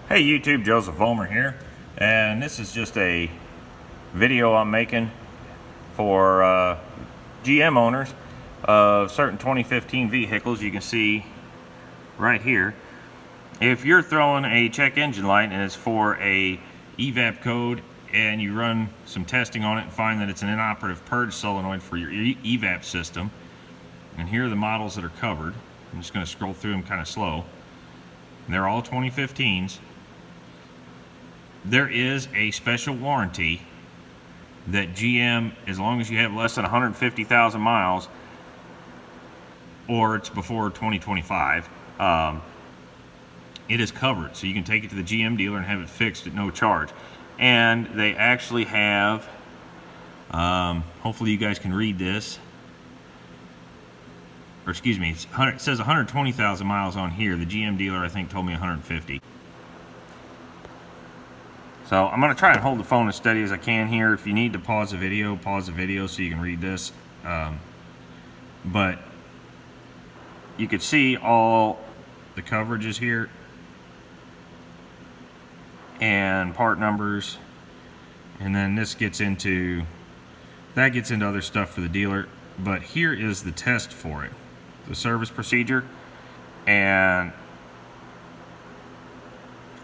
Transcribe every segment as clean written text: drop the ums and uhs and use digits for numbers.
Hey YouTube, Joseph Vollmer here, and this is just a video I'm making for GM owners of certain 2015 vehicles. You can see right here, if you're throwing a check engine light and it's for a EVAP code and you run some testing on it and find that it's an inoperative purge solenoid for your EVAP system, and here are the models that are covered. I'm just going to scroll through them kind of slow. They're all 2015s. There is a special warranty that GM, as long as you have less than 150,000 miles or it's before 2025, it is covered. So you can take it to the GM dealer and have it fixed at no charge. And they actually have, hopefully you guys can read this, or excuse me, it says 120,000 miles on here. The GM dealer, I think, told me 150. So I'm going to try and hold the phone as steady as I can here. If you need to pause the video so you can read this. But you can see all the coverages here and part numbers, and then this gets into other stuff for the dealer. But here is the test for it, the service procedure, and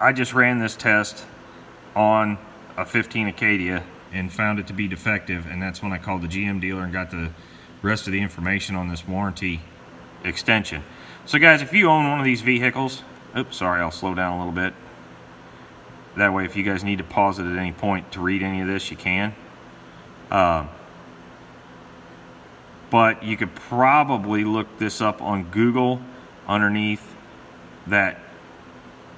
I just ran this test on a 15 Acadia and found it to be defective, and that's when I called the GM dealer and got the rest of the information on this warranty extension. So guys, if you own one of these vehicles, oops, sorry, I'll slow down a little bit. That way if you guys need to pause it at any point to read any of this, you can. But you could probably look this up on Google underneath that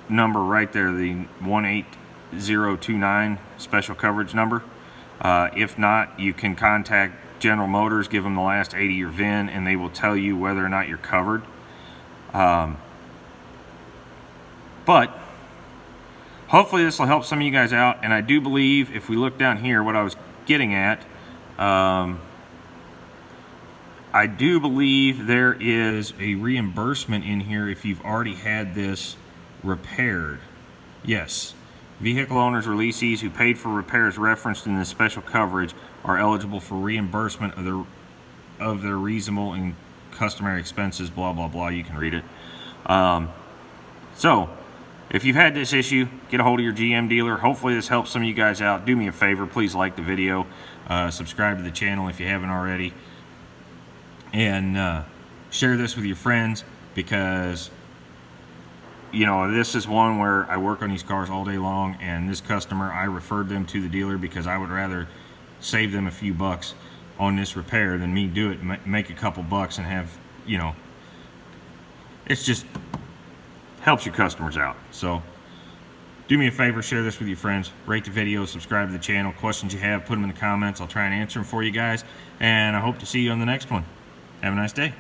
number right there, the 18029 special coverage number. If not, you can contact General Motors, give them the last 80 of your VIN, and they will tell you whether or not you're covered. But hopefully this will help some of you guys out. And I do believe, if we look down here, what I was getting at, I do believe there is a reimbursement in here if you've already had this repaired. Yes, vehicle owners or lessees who paid for repairs referenced in this special coverage are eligible for reimbursement of their reasonable and customary expenses, blah blah blah. You can read it. So if you've had this issue, get a hold of your GM dealer. Hopefully this helps some of you guys out. Do me a favor, please like the video, subscribe to the channel if you haven't already, and share this with your friends, because you know, this is one where I work on these cars all day long, and this customer, I referred them to the dealer because I would rather save them a few bucks on this repair than me do it, make a couple bucks and have, you know, it's just helps your customers out. So do me a favor, share this with your friends, rate the video, subscribe to the channel. Questions you have, put them in the comments. I'll try and answer them for you guys, and I hope to see you on the next one. Have a nice day.